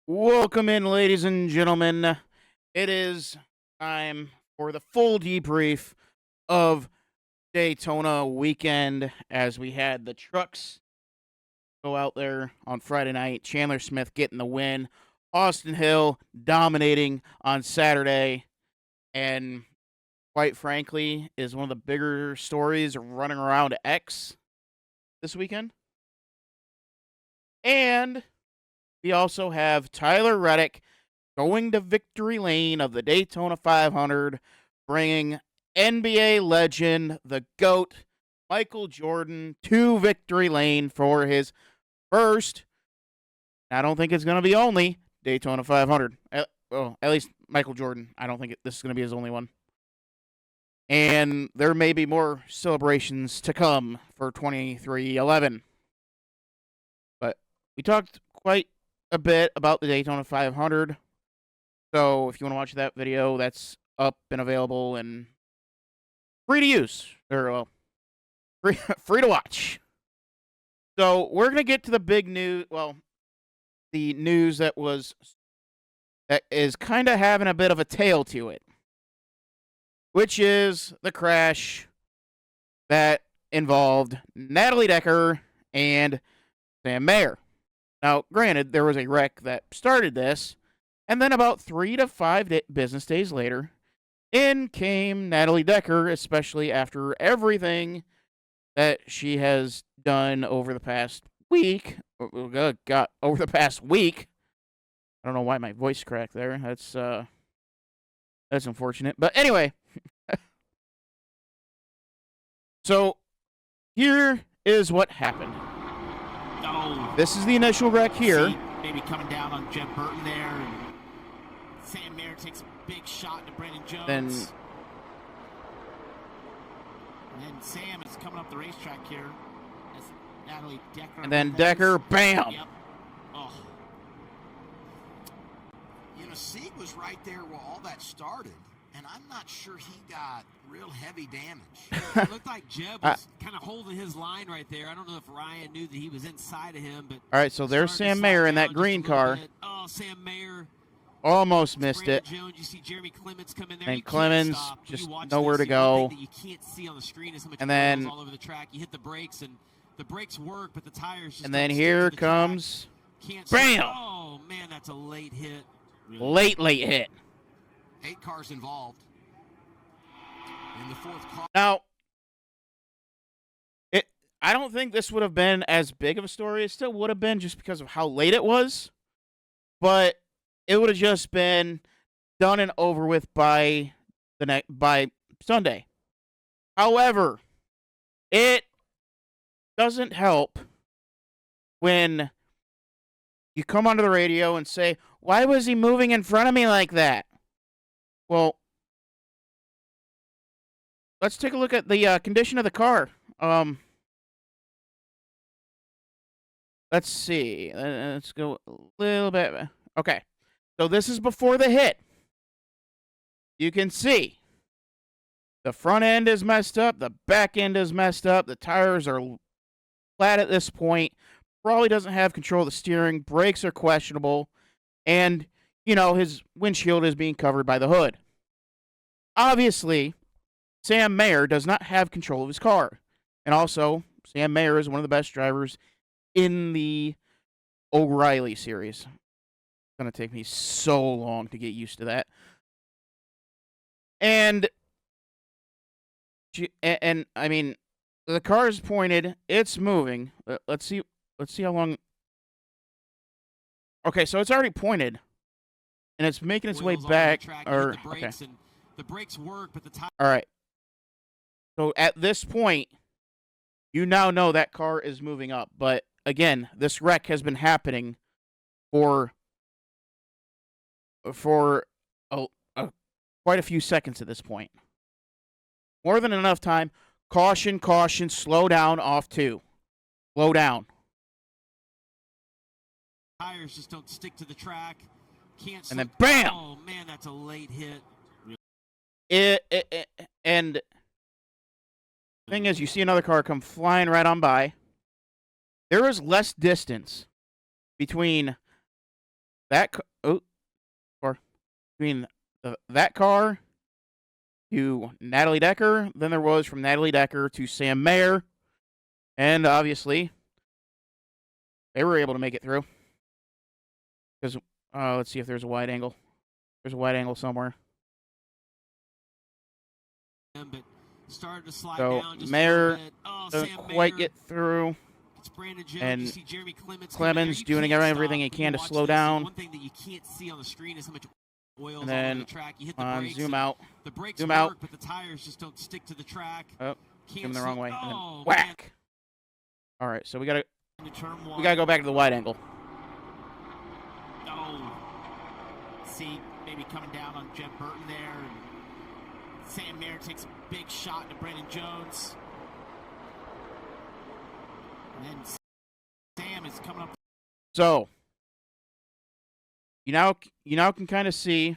Welcome in, ladies and gentlemen. It is time for the full debrief of Daytona weekend as we had the trucks go out there on Friday night. Chandler Smith getting the win. Austin Hill dominating on Saturday. And quite frankly, is one of the bigger stories running around X this weekend. And we also have Tyler Reddick going to victory lane of the Daytona 500, bringing NBA legend, the GOAT, Michael Jordan, to victory lane for his first, I don't think it's going to be only, Daytona 500. Well, at least Michael Jordan. I don't think this is going to be his only one. And there may be more celebrations to come for 2311. But we talked quite a bit about the Daytona 500. So if you want to watch that video, that's up and available and free to use. Or, free to watch. So we're going to get to the big news. Well, the news that is kind of having a bit of a tail to it, which is the crash that involved Natalie Decker and Sam Mayer. Now, granted, there was a wreck that started this, and then about 3 to 5 business days later, in came Natalie Decker, especially after everything that she has done over the past week. Over the past week. I don't know why my voice cracked there. That's unfortunate. But anyway, so here is what happened. Oh, this is the initial wreck here. Maybe coming down on Jeff Burton there. And Sam Mayer takes a big shot to Brandon Jones. Then Sam is coming up the racetrack here. As Natalie Decker. And then Decker, bam! Yep. Oh. Sieg was right there where all that started, and I'm not sure he got real heavy damage. It looked like Jeb was kind of holding his line right there. I don't know if Ryan knew that he was inside of him, but all right, so there's Sam Mayer in that green car. Oh, Sam Mayer. Almost missed it. Jones, you see Jeremy Clements come in there. And Clemens just nowhere to go. You can't see on the screen is how much and then all over the track. You hit the brakes, and the brakes work, but the tires just and then here comes bam! Oh man, that's a late hit. Really. Late hit. 8 cars involved in the 4th car. Now, I don't think this would have been as big of a story. It still would have been just because of how late it was, but it would have just been done and over with by Sunday. However, it doesn't help when you come onto the radio and say, "Why was he moving in front of me like that?" Well, let's take a look at the condition of the car. Let's see. Let's go a little bit. Okay. So this is before the hit. You can see the front end is messed up. The back end is messed up. The tires are flat at this point. Probably doesn't have control of the steering. Brakes are questionable. And, his windshield is being covered by the hood. Obviously, Sam Mayer does not have control of his car. And also, Sam Mayer is one of the best drivers in the O'Reilly series. It's going to take me so long to get used to that. And I mean, the car is pointed. It's moving. Let's see how long. Okay, so it's already pointed, and it's making its way back. Okay. The brakes work, but the tire. All right. So at this point, you now know that car is moving up. But again, this wreck has been happening for quite a few seconds at this point. More than enough time. Caution, caution, slow down, off 2. Slow down. Tires just don't stick to the track. Can't. And then bam! Oh man, that's a late hit. And the thing is, you see another car come flying right on by. There is less distance between or between that car to Natalie Decker than there was from Natalie Decker to Sam Mayer. And obviously, they were able to make it through. Because, let's see if there's a wide angle. There's a wide angle somewhere. But started to slide So down just Mayer a little bit. Oh, doesn't Sam quite Mayer. get through. It's Brandon Jones. And You see Jeremy Clemens You doing can't everything he stop when can you to watch slow this. down. One thing that you can't see on the screen is how much oil And is all over then the track. You hit the brakes. zoom out. The brakes Zoom work, out. but the tires just don't stick to the track. Oh, Can't zoom the wrong way. And then Oh, whack. All right, so we gotta man. Into turn one. go back to the wide angle. Oh. See, maybe coming down on Jeff Burton there. And Sam Mayer takes a big shot to Brandon Jones. And then Sam is coming up So you now can kind of see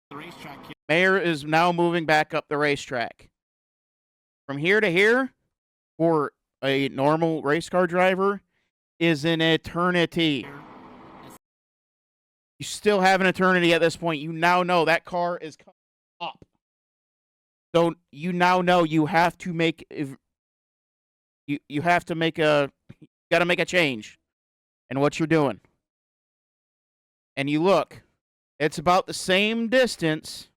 the racetrack here. Mayer is now moving back up the racetrack. From here to here, for a normal race car driver, is an eternity. You still have an eternity at this point. You now know that car is coming up. So you now know you have to make you have to make a change in what you're doing. And you look, it's about the same distance,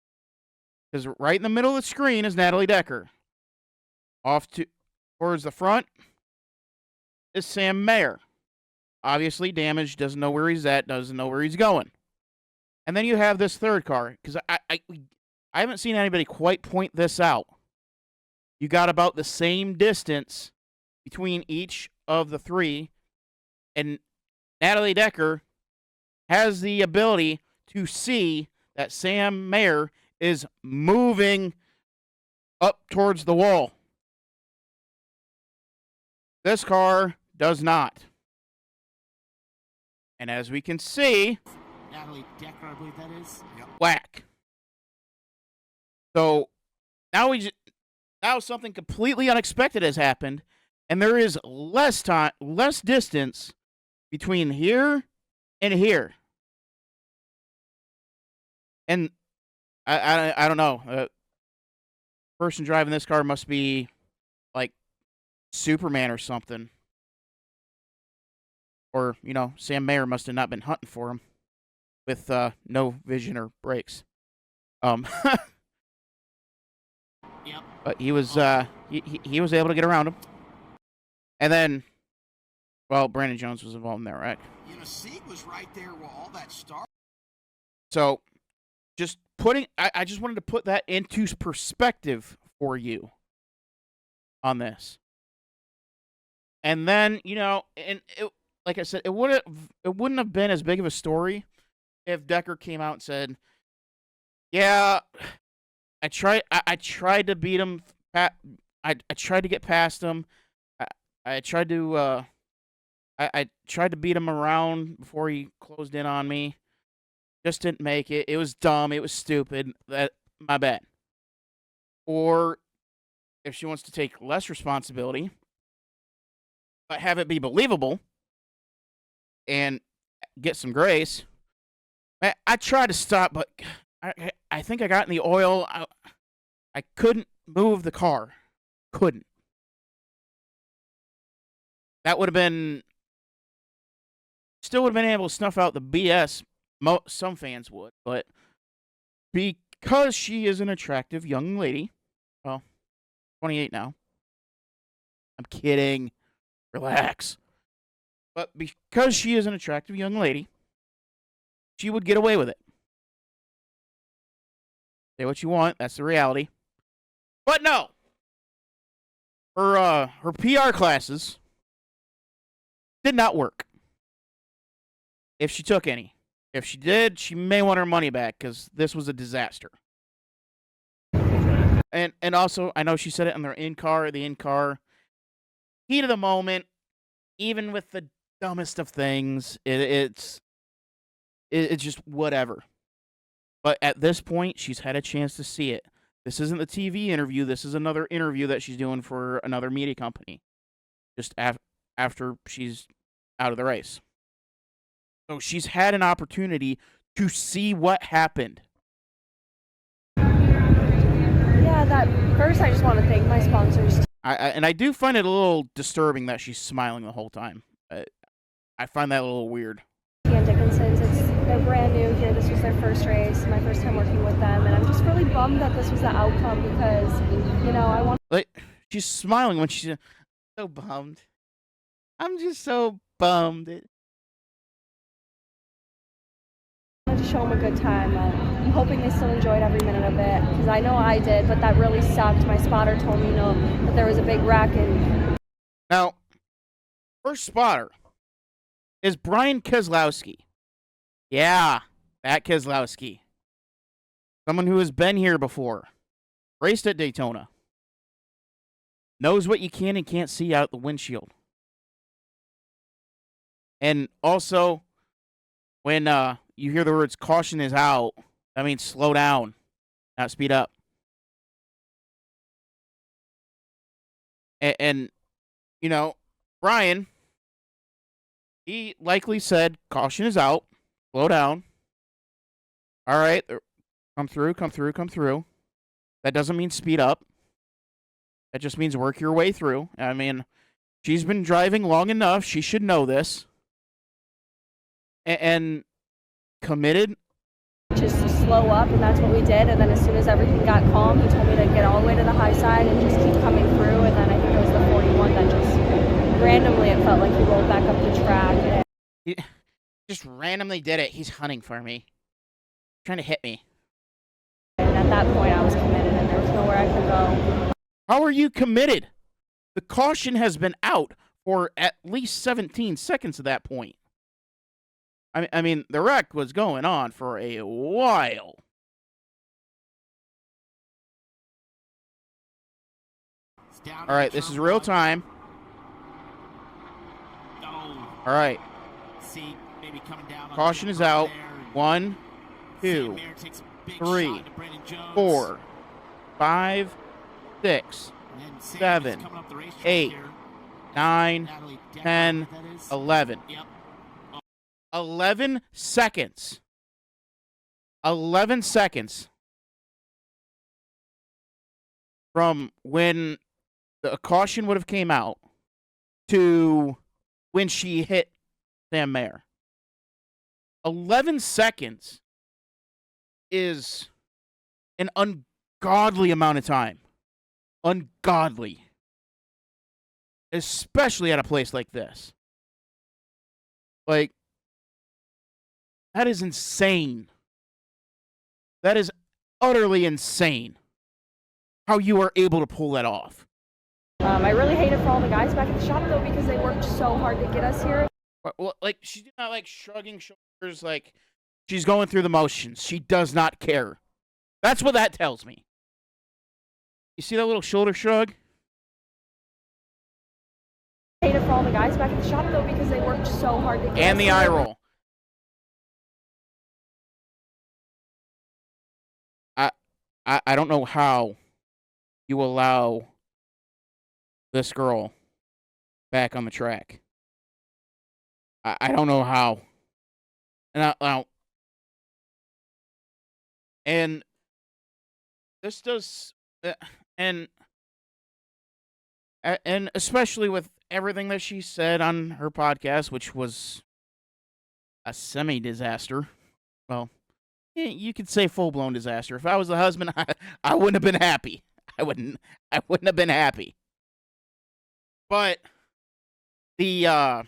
because right in the middle of the screen is Natalie Decker. Off towards the front is Sam Mayer. Obviously damaged, doesn't know where he's at, doesn't know where he's going. And then you have this third car, because I haven't seen anybody quite point this out. You got about the same distance between each of the three, and Natalie Decker has the ability to see that Sam Mayer is moving up towards the wall. This car does not. And as we can see, Natalie Decker, I believe that is. Yep. whack. So now now something completely unexpected has happened, and there is less distance between here and here. And I don't know. Person driving this car must be like Superman or something. Or, Sam Mayer must have not been hunting for him with no vision or brakes. Yep. But he was he was able to get around him. And then, well, Brandon Jones was involved in that wreck. Sieg was right there where all that started. So, just I just wanted to put that into perspective for you on this. And then, and like I said, it wouldn't have been as big of a story if Decker came out and said, "Yeah, I tried to beat him. I tried to get past him. I tried to I tried to beat him around before he closed in on me. Just didn't make it. It was dumb. It was stupid. My bad." Or if she wants to take less responsibility, but have it be believable and get some grace. I tried to stop, but I think I got in the oil. I couldn't move the car. Couldn't. That would have been... Still would have been able to snuff out the BS. Some fans would. But because she is an attractive young lady... Well, 28 now. I'm kidding. Relax. But because she is an attractive young lady, she would get away with it. Say what you want. That's the reality. But no. Her PR classes did not work. If she took any. If she did, she may want her money back because this was a disaster. And also, I know she said it on the in-car, heat of the moment, even with the dumbest of things, it's just whatever. But at this point, she's had a chance to see it. This isn't the TV interview. This is another interview that she's doing for another media company. Just after she's out of the race. So she's had an opportunity to see what happened. Yeah, that first I just want to thank my sponsors. And I do find it a little disturbing that she's smiling the whole time. I find that a little weird. And Dickinson's, they're brand new here. This was their first race, my first time working with them, and I'm just really bummed that this was the outcome because, I want. Like, she's smiling when she's so bummed. I'm just so bummed. To show them a good time. I'm hoping they still enjoyed every minute of it because I know I did, but that really sucked. My spotter told me, that there was a big wreck. And now, first spotter is Brian Keselowski. Yeah, that Keselowski. Someone who has been here before, raced at Daytona, knows what you can and can't see out the windshield. And also, when you hear the words caution is out, that means slow down, not speed up. And Brian, he likely said caution is out, slow down. All right, come through. That doesn't mean speed up. That just means work your way through. I mean, she's been driving long enough. She should know this. And committed. Just slow up, and that's what we did. And then as soon as everything got calm, he told me to get all the way to the high side and just keep coming through. And then I think it was the 41 that just randomly, it felt like he rolled back up the track. He just randomly did it. He's hunting for me, trying to hit me. And at that point, I was committed, and there was nowhere I could go. How are you committed? The caution has been out for at least 17 seconds at that point. I mean, the wreck was going on for a while. All right, this is real time. All right. Caution is out. 1, 2, 3, 4, 5, 6, 7, 8, 9, 10, 11. 11 seconds. 11 seconds from when the caution would have came out to when she hit Sam Mayer. 11 seconds is an ungodly amount of time. Ungodly. Especially at a place like this. Like, that is insane. That is utterly insane how you are able to pull that off. I really hate it for all the guys back at the shop, though, because they worked so hard to get us here. Well, like, she's not, like, shrugging shoulders, like, she's going through the motions. She does not care. That's what that tells me. You see that little shoulder shrug? I hate it for all the guys back at the shop, though, because they worked so hard to get us here. And the eye roll. I don't know how you allow this girl back on the track. I don't know how. And this does, and especially with everything that she said on her podcast, which was a semi-disaster. Well, you could say full-blown disaster. If I was the husband, I wouldn't have been happy. I wouldn't have been happy. But and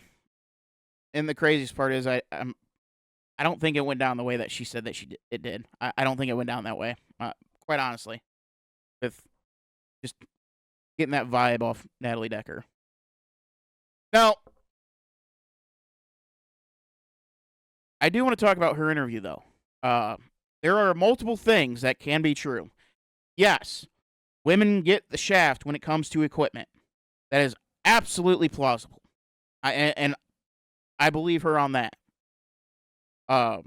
the craziest part is I don't think it went down the way that she said that it did. I don't think it went down that way. Quite honestly, with just getting that vibe off Natalie Decker. Now, I do want to talk about her interview, though. There are multiple things that can be true. Yes, women get the shaft when it comes to equipment. That is absolutely plausible. And I believe her on that. Now,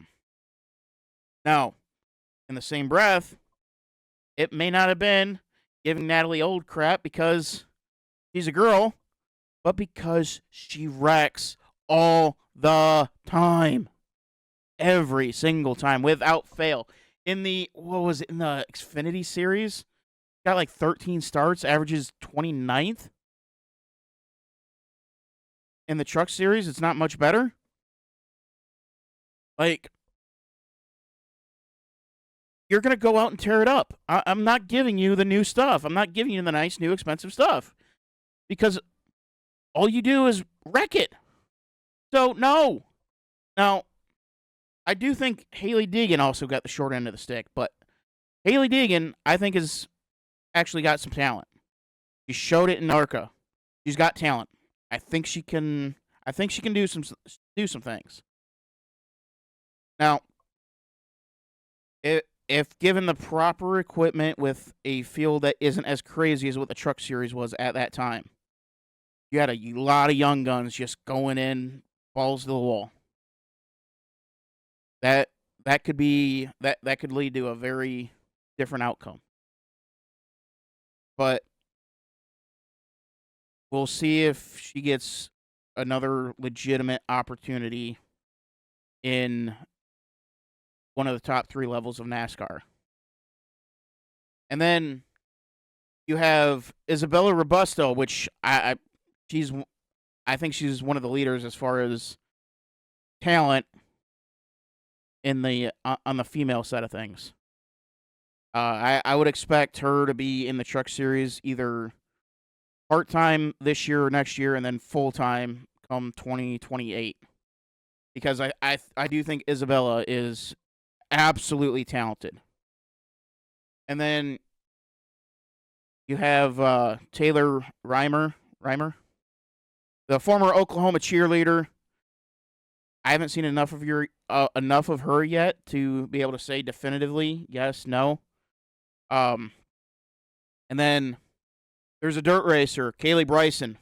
in the same breath, it may not have been giving Natalie old crap because she's a girl, but because she wrecks all the time. every single time without fail. In the Xfinity series, got like 13 starts, averages 29th. In the truck series, it's not much better. Like, you're going to go out and tear it up. I'm not giving you the new stuff. I'm not giving you the nice, new, expensive stuff. Because all you do is wreck it. So, no. Now, I do think Hailie Deegan also got the short end of the stick. But Hailie Deegan, I think, has actually got some talent. She showed it in ARCA. She's got talent. I think she can do some things. Now, if given the proper equipment with a field that isn't as crazy as what the truck series was at that time, you had a lot of young guns just going in, balls to the wall. That could lead to a very different outcome. But we'll see if she gets another legitimate opportunity in one of the top 3 levels of NASCAR. And then you have Isabella Robusto, which I think she's one of the leaders as far as talent in the on the female side of things. I would expect her to be in the truck series either part-time this year or next year, and then full-time come 2028. Because I do think Isabella is absolutely talented. And then you have Taylor Reimer, the former Oklahoma cheerleader. I haven't seen enough of her yet to be able to say definitively yes, no. And then there's a dirt racer, Kaylee Bryson.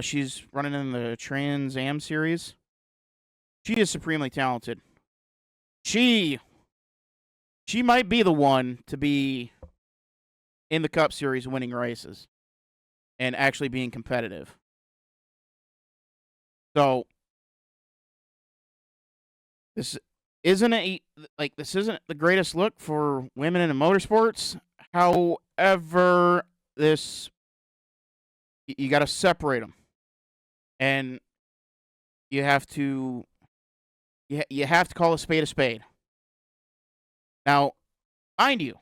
She's running in the Trans Am series. She is supremely talented. She might be the one to be in the Cup Series winning races and actually being competitive. So this isn't the greatest look for women in motorsports. However, you got to separate them, and you have to call a spade a spade. Now, mind you,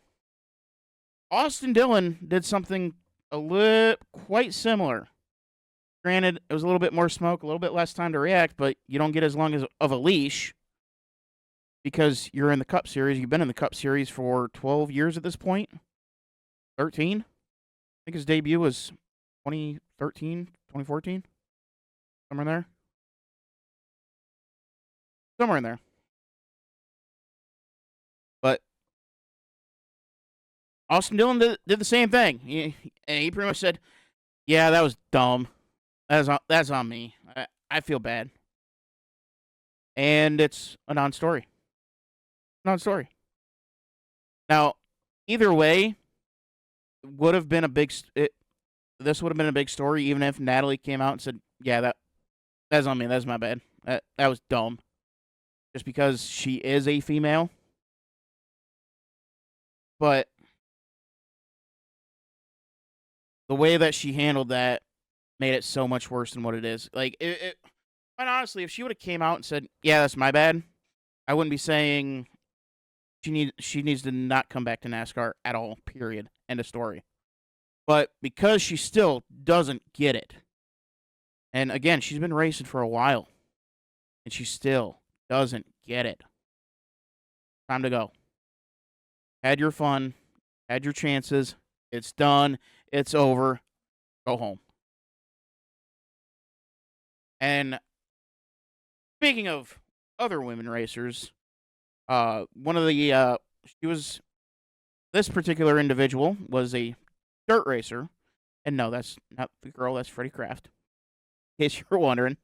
Austin Dillon did something quite similar. Granted, it was a little bit more smoke, a little bit less time to react, but you don't get as long of a leash because you're in the Cup Series. You've been in the Cup Series for 12 years at this point. 13? I think his debut was 2013, 2014. Somewhere in there. Somewhere in there. But Austin Dillon did the same thing. He pretty much said, yeah, that was dumb. That's on me. I feel bad. And it's a non-story. Non-story. Now, either way, would have been a big. This would have been a big story, even if Natalie came out and said, "Yeah, that's on me. That's my bad. That was dumb." Just because she is a female. But the way that she handled that made it so much worse than what it is. Like, quite honestly, if she would have came out and said, "Yeah, that's my bad," I wouldn't be saying she needs to not come back to NASCAR at all. Period. End of story. But because she still doesn't get it, and again, she's been racing for a while, and she still doesn't get it. Time to go. Had your fun. Had your chances. It's done. It's over. Go home. And speaking of other women racers, this particular individual was a dirt racer. And no, that's not the girl, that's Freddie Kraft. In case you were wondering.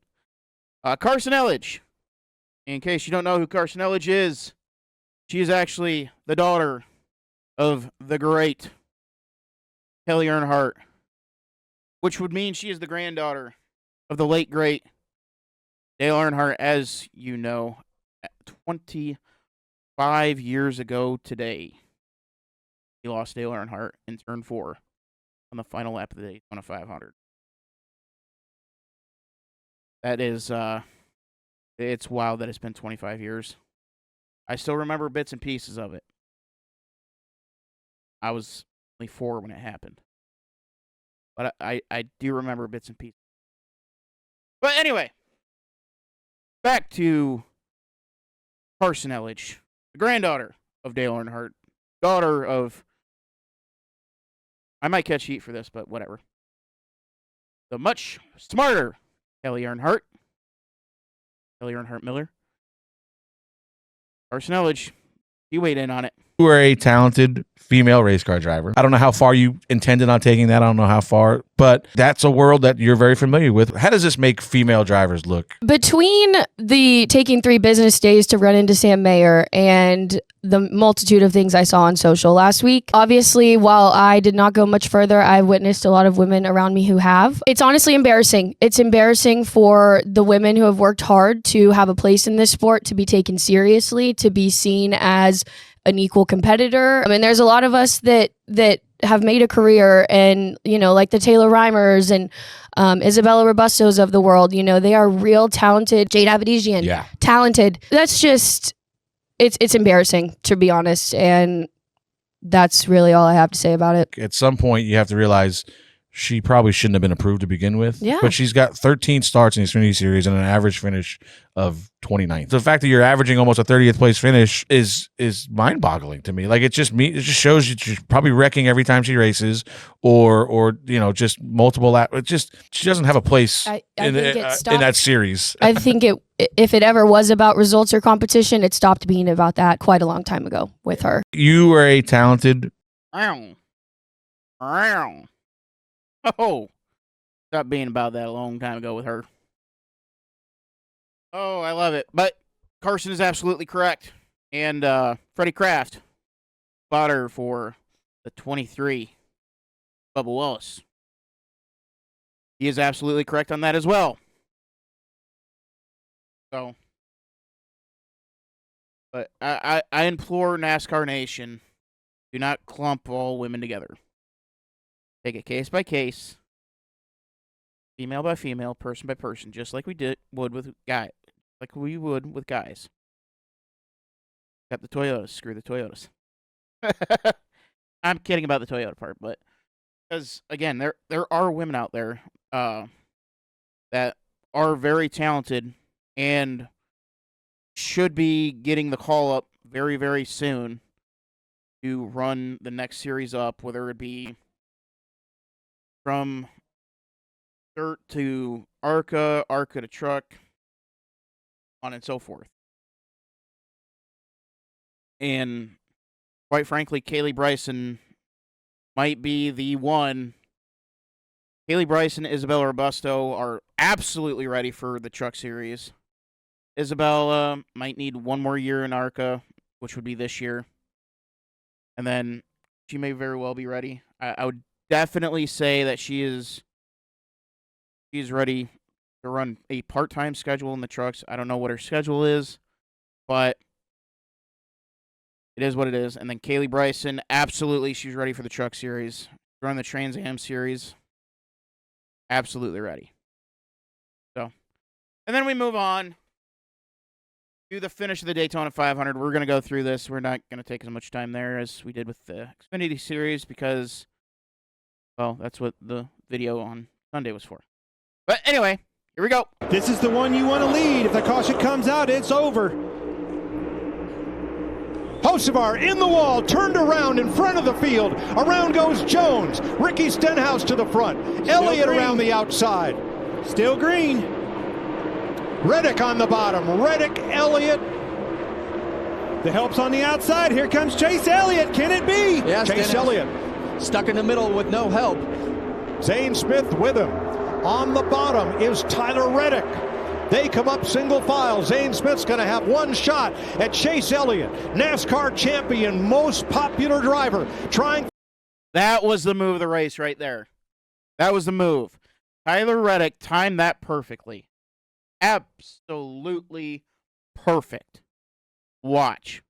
Carson Elledge. In case you don't know who Carson Elledge is, she is actually the daughter of the great Kelly Earnhardt, which would mean she is the granddaughter of the late, great Dale Earnhardt, as you know, 25 years ago today. He lost Dale Earnhardt in turn 4 on the final lap of the Daytona 500. That is, it's wild that it's been 25 years. I still remember bits and pieces of it. I was only 4 when it happened. But I do remember bits and pieces. But anyway, back to Carson Elledge, the granddaughter of Dale Earnhardt, daughter of, I might catch heat for this, but whatever, the much smarter Kelly Earnhardt Miller. Carson Elledge, he weighed in on it. You are a talented female race car driver. I don't know how far you intended on taking that. I don't know how far, but that's a world that you're very familiar with. How does this make female drivers look? Between the taking 3 business days to run into Sam Mayer and the multitude of things I saw on social last week, obviously, while I did not go much further, I've witnessed a lot of women around me who have. It's honestly embarrassing. It's embarrassing for the women who have worked hard to have a place in this sport, to be taken seriously, to be seen as an equal competitor. I mean, there's a lot of us that have made a career, and, you know, like the Taylor Reimers and Isabella Robustos of the world, you know, they are real talented. Jade Abedisian, talented. That's just, it's embarrassing, to be honest. And that's really all I have to say about it. At some point, you have to realize she probably shouldn't have been approved to begin with. Yeah. But she's got 13 starts in the Xfinity Series and an average finish of 29th. The fact that you're averaging almost a 30th place finish is mind-boggling to me. Like, it just shows you she's probably wrecking every time she races, or you know, just multiple laps. It just, she doesn't have a place in that series. I think if it ever was about results or competition, it stopped being about that quite a long time ago with her. You are a talented. Oh, stopped being about that a long time ago with her. Oh, I love it. But Carson is absolutely correct. And Freddie Kraft bought her for the 23, Bubba Wallace. He is absolutely correct on that as well. So, but I implore NASCAR Nation, do not clump all women together. Take it case by case, female by female, person by person, just like we would with guys. Except the Toyotas. Screw the Toyotas. I'm kidding about the Toyota part, but because again, there are women out there that are very talented and should be getting the call up very, very soon to run the next series up, whether it be from dirt to ARCA to truck, on and so forth. And quite frankly, Kaylee Bryson might be the one. Kaylee Bryson, Isabella Robusto are absolutely ready for the truck series. Isabella might need one more year in ARCA, which would be this year. And then she may very well be ready. I would definitely say that she's ready to run a part-time schedule in the trucks. I don't know what her schedule is, but it is what it is. And then Kaylee Bryson, absolutely, she's ready for the truck series. Run the Trans Am series, absolutely ready. So, and then we move on to the finish of the Daytona 500. We're going to go through this. We're not going to take as much time there as we did with the Xfinity series because, well, that's what the video on Sunday was for. But anyway, here we go. This is the one you want to lead. If the caution comes out, it's over. Hocevar in the wall, turned around in front of the field. Around goes Jones. Ricky Stenhouse to the front. Elliott around the outside. Still green. Reddick on the bottom. Reddick, Elliott. The help's on the outside. Here comes Chase Elliott. Can it be? Yes, Chase Elliott. Stuck in the middle with no help. Zane Smith with him. On the bottom is Tyler Reddick. They come up single file. Zane Smith's going to have one shot at Chase Elliott, NASCAR champion, most popular driver, trying. That was the move of the race right there. That was the move. Tyler Reddick timed that perfectly. Absolutely perfect. Watch.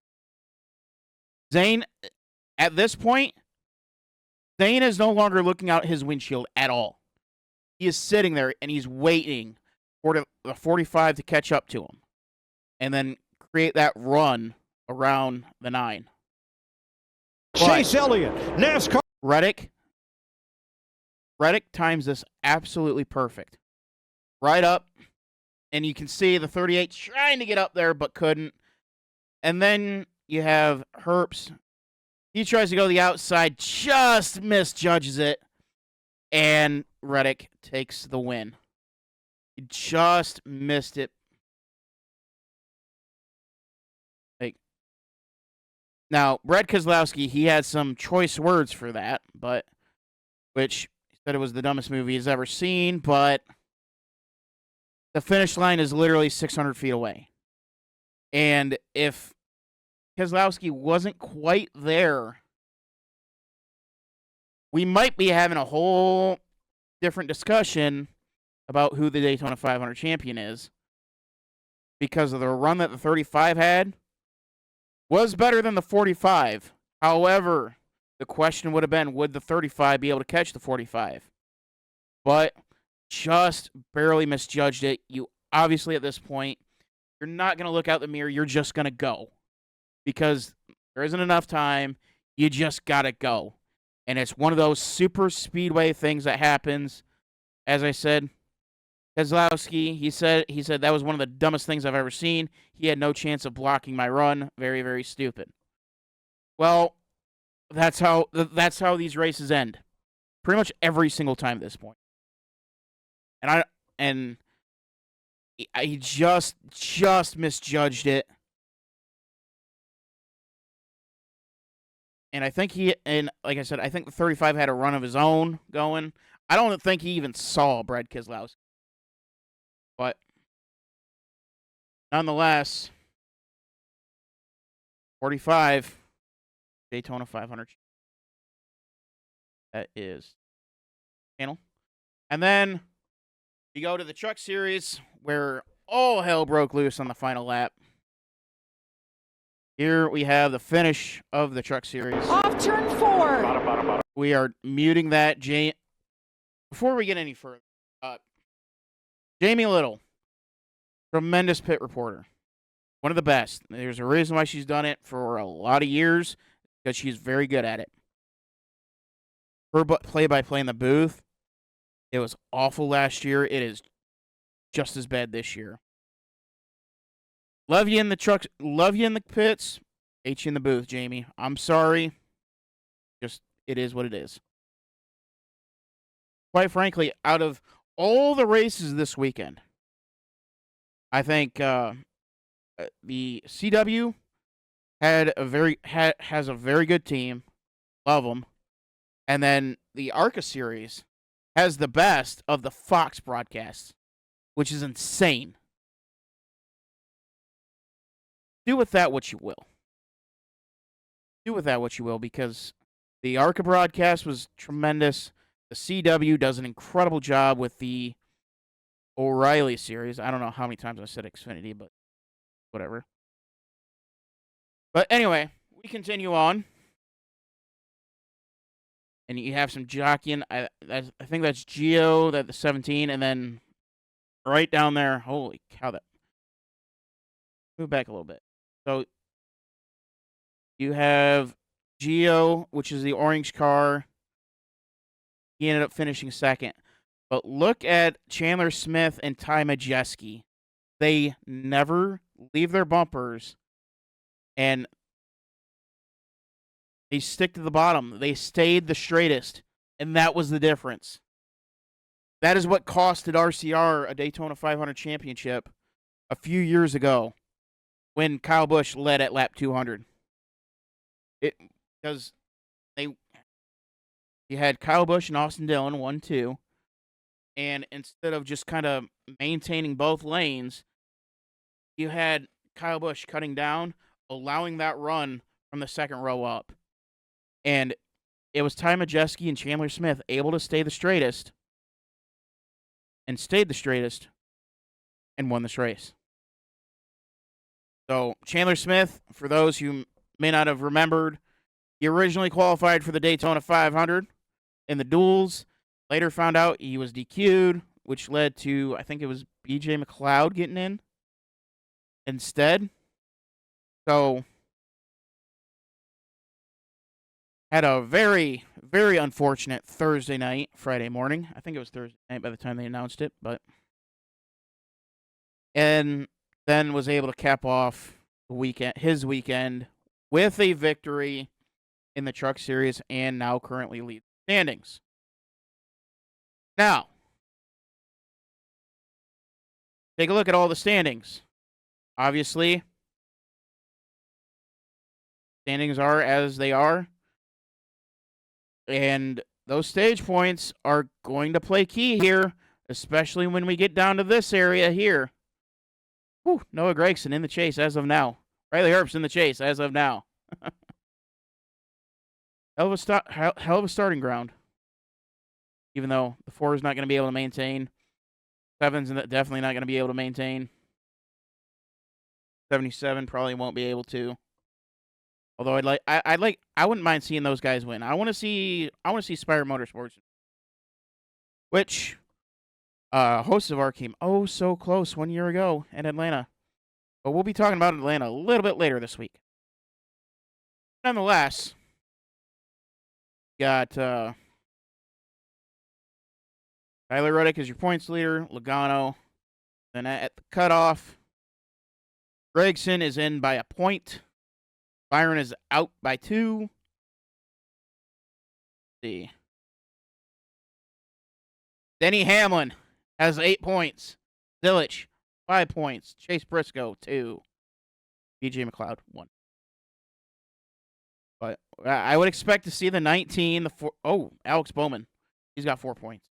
Zane, at this point, Zane is no longer looking out his windshield at all. He is sitting there and he's waiting for the 45 to catch up to him and then create that run around the 9. Chase Elliott, NASCAR. Reddick times this absolutely perfect. Right up, and you can see the 38 trying to get up there but couldn't. And then you have Herps. He tries to go the outside, just misjudges it, and Reddick takes the win. He just missed it. Now, Brad Keselowski, he had some choice words for that, but which he said it was the dumbest movie he's ever seen, but the finish line is literally 600 feet away. And if Keselowski wasn't quite there, we might be having a whole different discussion about who the Daytona 500 champion is, because of the run that the 35 had was better than the 45. However, the question would have been, would the 35 be able to catch the 45? But just barely misjudged it. You obviously, at this point, you're not going to look out the mirror. You're just going to go. Because there isn't enough time. You just got to go. And it's one of those super speedway things that happens. As I said, Keselowski, he said that was one of the dumbest things I've ever seen. He had no chance of blocking my run. Very, very stupid. Well, that's how these races end. Pretty much every single time at this point. And he just misjudged it. And I think like I said, I think the 35 had a run of his own going. I don't think he even saw Brad Keselowski. But nonetheless, 45 Daytona 500. That is channel. And then you go to the Truck Series where all hell broke loose on the final lap. Here we have the finish of the Truck Series. Off turn 4. We are muting that. Before we get any further, Jamie Little, tremendous pit reporter. One of the best. There's a reason why she's done it for a lot of years, because she's very good at it. Her play-by-play in the booth, it was awful last year. It is just as bad this year. Love you in the trucks. Love you in the pits. Hate you in the booth, Jamie. I'm sorry. Just, it is what it is. Quite frankly, out of all the races this weekend, I think the CW has a very good team. Love them. And then the ARCA series has the best of the Fox broadcasts, which is insane. Do with that what you will. Do with that what you will, because the ARCA broadcast was tremendous. The CW does an incredible job with the O'Reilly series. I don't know how many times I said Xfinity, but whatever. But anyway, we continue on. And you have some jockeying. I think that's Gio, that the 17, and then right down there, holy cow, that. Move back a little bit. So you have Gio, which is the orange car. He ended up finishing second. But look at Chandler Smith and Ty Majeski. They never leave their bumpers, and they stick to the bottom. They stayed the straightest, and that was the difference. That is what costed RCR a Daytona 500 championship a few years ago when Kyle Busch led at lap 200. Because you had Kyle Busch and Austin Dillon 1-2, and instead of just kind of maintaining both lanes, you had Kyle Busch cutting down, allowing that run from the second row up. And it was Ty Majeski and Chandler Smith able to stay the straightest, and stayed the straightest, and won this race. So Chandler Smith, for those who may not have remembered, he originally qualified for the Daytona 500 in the duels. Later found out he was DQ'd, which led to, I think it was BJ McLeod getting in instead. So had a very, very unfortunate Thursday night, Friday morning. I think it was Thursday night by the time they announced it, and then was able to cap off his weekend with a victory in the Truck Series and now currently leads the standings. Now, take a look at all the standings. Obviously, standings are as they are. And those stage points are going to play key here, especially when we get down to this area here. Whew, Noah Gregson in the chase as of now. Riley Herbst in the chase as of now. hell of a starting ground. Even though the 4 is not going to be able to maintain. 7's definitely not going to be able to maintain. 77 probably won't be able to. Although I wouldn't mind seeing those guys win. I want to see Spire Motorsports, which hosts of our came so close 1 year ago in Atlanta. But we'll be talking about Atlanta a little bit later this week. Nonetheless, got Tyler Reddick as your points leader, Logano. Then at the cutoff, Gregson is in by a point. Byron is out by 2. Let's see. Denny Hamlin has 8 points. Zilich, 5 points. Chase Briscoe, 2. BJ McLeod, 1. But I would expect to see the 19, the 4. Oh, Alex Bowman. He's got 4 points.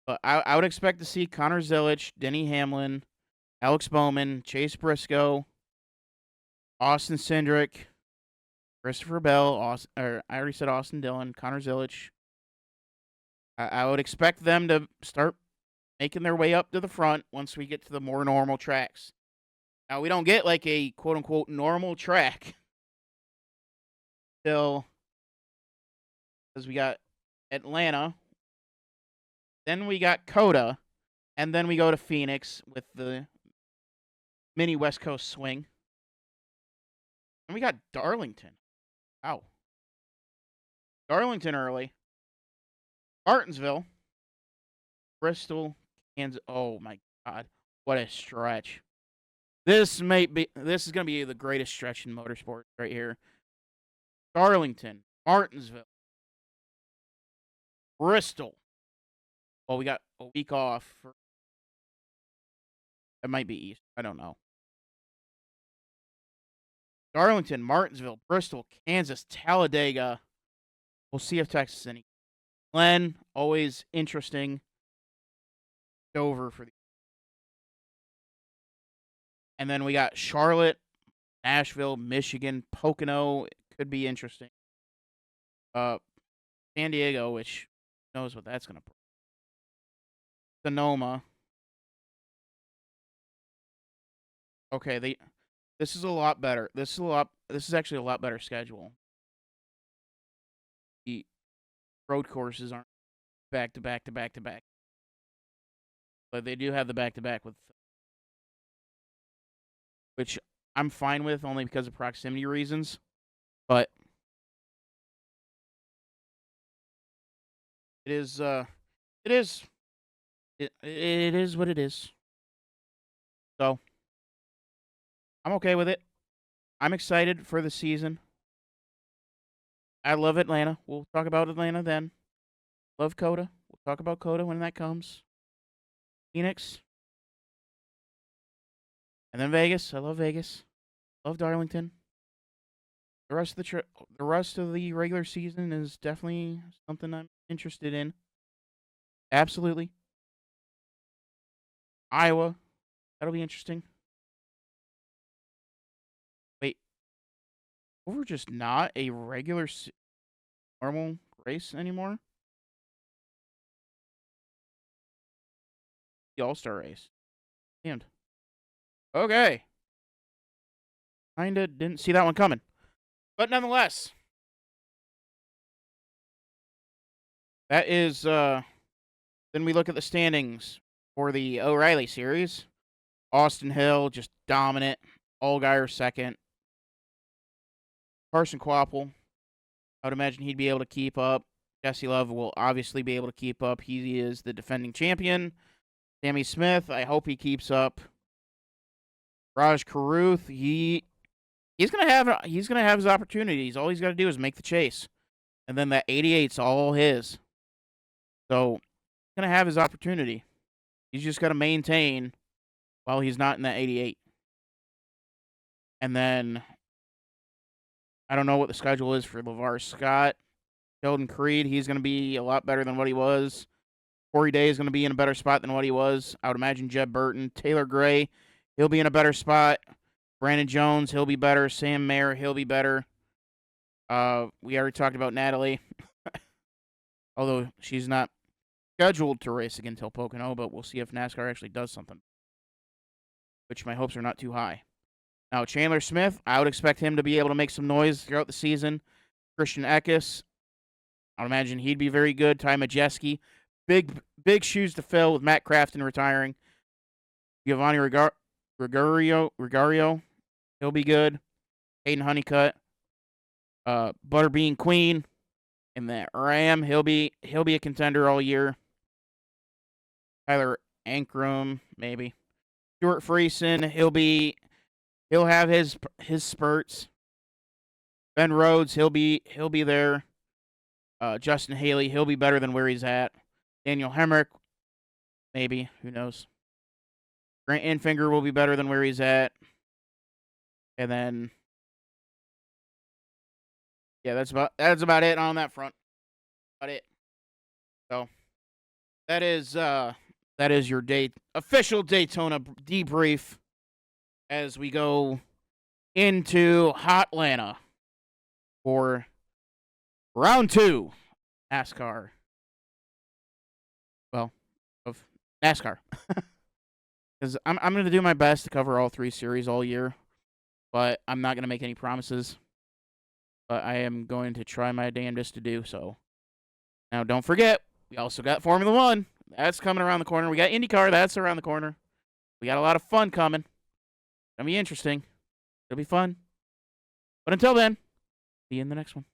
But I would expect to see Connor Zilich, Denny Hamlin, Alex Bowman, Chase Briscoe, Austin Cindric, Christopher Bell, I already said Austin Dillon, Connor Zilich. I would expect them to start making their way up to the front once we get to the more normal tracks. Now, we don't get like a quote-unquote normal track till, because we got Atlanta, then we got Coda, and then we go to Phoenix with the mini West Coast swing. And we got Darlington. Wow. Darlington early. Martinsville. Bristol. Kansas. Oh, my God. What a stretch. This is going to be the greatest stretch in motorsport right here. Darlington. Martinsville. Bristol. Well, we got a week off. It might be East. I don't know. Darlington, Martinsville, Bristol, Kansas, Talladega. We'll see if Texas is any. Glen, always interesting. Dover for the. And then we got Charlotte, Nashville, Michigan, Pocono. It could be interesting. San Diego, which knows what that's going to bring. Sonoma. Okay, this is a lot better. This is actually a lot better schedule. The road courses aren't back to back to back to back. But they do have the back to back with, which I'm fine with only because of proximity reasons. But it is what it is. So I'm okay with it. I'm excited for the season. I love Atlanta. We'll talk about Atlanta then. Love Coda. We'll talk about Coda when that comes. Phoenix. And then Vegas. I love Vegas. Love Darlington. The rest of the regular season is definitely something I'm interested in. Absolutely. Iowa. That'll be interesting. Wait. We're just not a regular normal race anymore? The All-Star race. Damned. Okay. Kinda didn't see that one coming. But nonetheless, that is, then we look at the standings for the O'Reilly series. Austin Hill, just dominant. Allgaier second. Carson Quapple, I would imagine he'd be able to keep up. Jesse Love will obviously be able to keep up. He is the defending champion. Sammy Smith, I hope he keeps up. Raj Karuth, he's gonna have his opportunities. All he's got to do is make the chase, and then that 88's all his. So he's gonna have his opportunity. He's just got to maintain while he's not in that 88. And then I don't know what the schedule is for LeVar Scott. Sheldon Creed, he's going to be a lot better than what he was. Corey Day is going to be in a better spot than what he was. I would imagine Jeb Burton. Taylor Gray, he'll be in a better spot. Brandon Jones, he'll be better. Sam Mayer, he'll be better. We already talked about Natalie. Although she's not scheduled to race again until Pocono, but we'll see if NASCAR actually does something. Which my hopes are not too high. Now, Chandler Smith, I would expect him to be able to make some noise throughout the season. Christian Eckes, I would imagine he'd be very good. Ty Majeski, big shoes to fill with Matt Crafton retiring. Giovanni Rigario, he'll be good. Hayden Honeycutt, Butterbean Queen, and that Ram, he'll be a contender all year. Tyler Ankrum, maybe. Stuart Friesen, he'll have his spurts. Ben Rhodes, he'll be there. Justin Haley, he'll be better than where he's at. Daniel Hemrick, maybe, who knows. Grant Enfinger will be better than where he's at. And then yeah, that's about it on that front. About it. So that is your official Daytona debrief as we go into Hotlanta for round 2 NASCAR. Well, of NASCAR. Because I'm going to do my best to cover all 3 series all year, but I'm not going to make any promises. But I am going to try my damnedest to do so. Now, don't forget, we also got Formula 1. That's coming around the corner. We got IndyCar. That's around the corner. We got a lot of fun coming. It's going to be interesting. It'll be fun. But until then, see you in the next one.